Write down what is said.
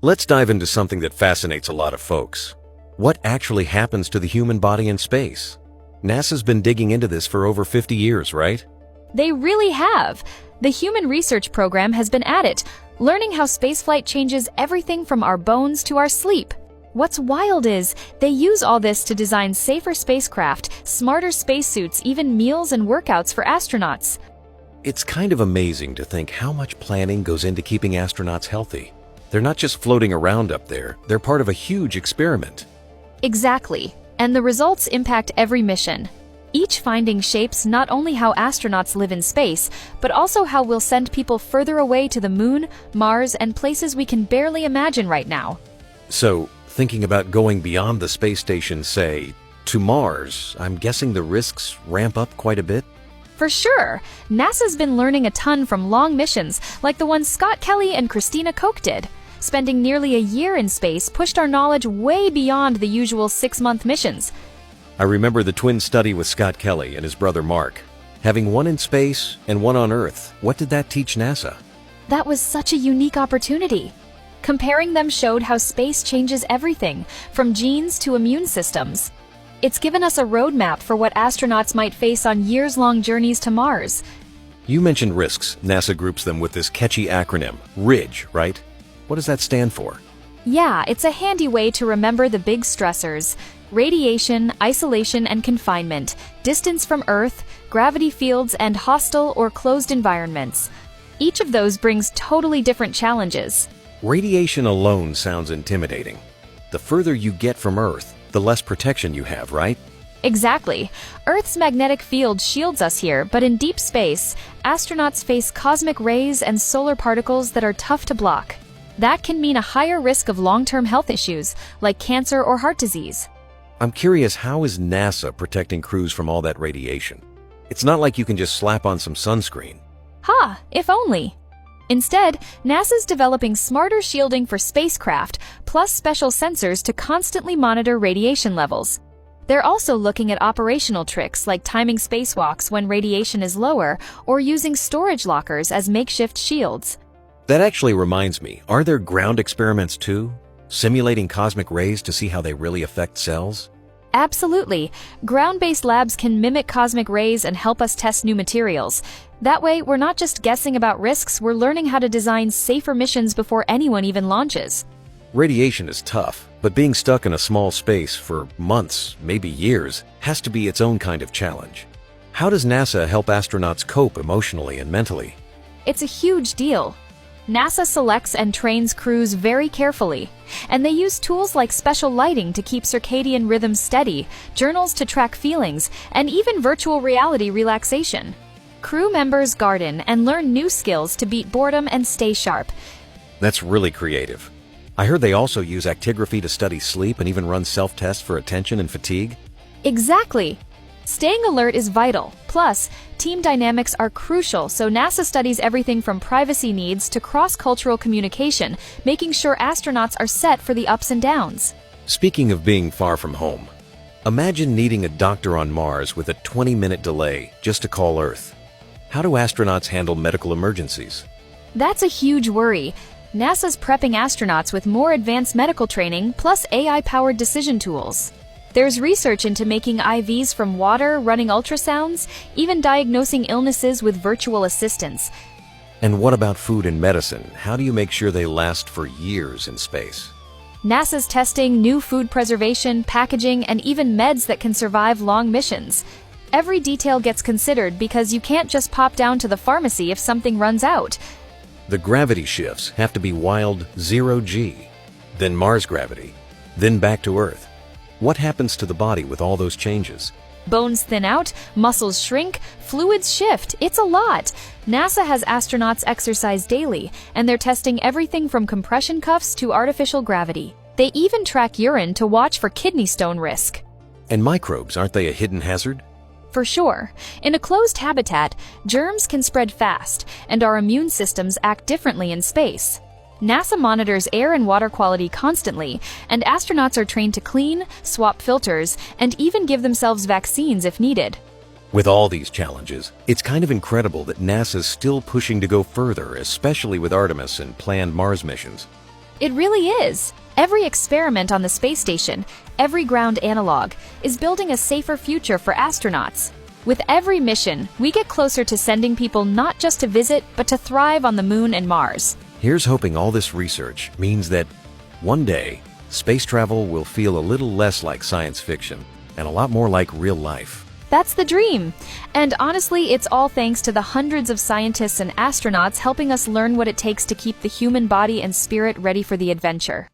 Let's dive into something that fascinates a lot of folks. What actually happens to the human body in space? NASA's been digging into this for over 50 years, right? They really have. The Human Research Program has been at it, learning how spaceflight changes everything from our bones to our sleep. What's wild is, they use all this to design safer spacecraft, smarter spacesuits, even meals and workouts for astronauts. It's kind of amazing to think how much planning goes into keeping astronauts healthy. They're not just floating around up there, they're part of a huge experiment. Exactly. And the results impact every mission. Each finding shapes not only how astronauts live in space, but also how we'll send people further away to the Moon, Mars, and places we can barely imagine right now. So, thinking about going beyond the space station, say, to Mars, I'm guessing the risks ramp up quite a bit? For sure. NASA's been learning a ton from long missions, like the ones Scott Kelly and Christina Koch did. Spending nearly a year in space pushed our knowledge way beyond the usual 6-month missions. I remember the twin study with Scott Kelly and his brother Mark. Having one in space and one on Earth, what did that teach NASA? That was such a unique opportunity. Comparing them showed how space changes everything, from genes to immune systems. It's given us a roadmap for what astronauts might face on years-long journeys to Mars. You mentioned risks. NASA groups them with this catchy acronym, RIDGE, right? What does that stand for? Yeah, it's a handy way to remember the big stressors: radiation, isolation and confinement, distance from Earth, gravity fields, and hostile or closed environments. Each of those brings totally different challenges. Radiation alone sounds intimidating. The further you get from Earth, the less protection you have, right? Exactly. Earth's magnetic field shields us here, but in deep space, astronauts face cosmic rays and solar particles that are tough to block. That can mean a higher risk of long-term health issues, like cancer or heart disease. I'm curious, how is NASA protecting crews from all that radiation? It's not like you can just slap on some sunscreen. Ha! If only. Instead, NASA's developing smarter shielding for spacecraft, plus special sensors to constantly monitor radiation levels. They're also looking at operational tricks like timing spacewalks when radiation is lower, or using storage lockers as makeshift shields. That actually reminds me, are there ground experiments too? Simulating cosmic rays to see how they really affect cells? Absolutely. Ground-based labs can mimic cosmic rays and help us test new materials. That way, we're not just guessing about risks, we're learning how to design safer missions before anyone even launches. Radiation is tough, but being stuck in a small space for months, maybe years, has to be its own kind of challenge. How does NASA help astronauts cope emotionally and mentally? It's a huge deal. NASA selects and trains crews very carefully, and they use tools like special lighting to keep circadian rhythms steady, journals to track feelings, and even virtual reality relaxation. Crew members garden and learn new skills to beat boredom and stay sharp. That's really creative. I heard they also use actigraphy to study sleep and even run self-tests for attention and fatigue. Exactly. Staying alert is vital. Plus, team dynamics are crucial, so NASA studies everything from privacy needs to cross-cultural communication, making sure astronauts are set for the ups and downs. Speaking of being far from home, imagine needing a doctor on Mars with a 20-minute delay just to call Earth. How do astronauts handle medical emergencies? That's a huge worry. NASA's prepping astronauts with more advanced medical training, plus AI-powered decision tools. There's research into making IVs from water, running ultrasounds, even diagnosing illnesses with virtual assistants. And what about food and medicine? How do you make sure they last for years in space? NASA's testing new food preservation, packaging, and even meds that can survive long missions. Every detail gets considered because you can't just pop down to the pharmacy if something runs out. The gravity shifts have to be wild 0G, then Mars gravity, then back to Earth. What happens to the body with all those changes? Bones thin out, muscles shrink, fluids shift. It's a lot. NASA has astronauts exercise daily, and they're testing everything from compression cuffs to artificial gravity. They even track urine to watch for kidney stone risk. And microbes, aren't they a hidden hazard? For sure. In a closed habitat, germs can spread fast, and our immune systems act differently in space. NASA monitors air and water quality constantly, and astronauts are trained to clean, swap filters, and even give themselves vaccines if needed. With all these challenges, it's kind of incredible that NASA's still pushing to go further, especially with Artemis and planned Mars missions. It really is. Every experiment on the space station, every ground analog, is building a safer future for astronauts. With every mission, we get closer to sending people not just to visit, but to thrive on the Moon and Mars. Here's hoping all this research means that one day, space travel will feel a little less like science fiction and a lot more like real life. That's the dream. And honestly, it's all thanks to the hundreds of scientists and astronauts helping us learn what it takes to keep the human body and spirit ready for the adventure.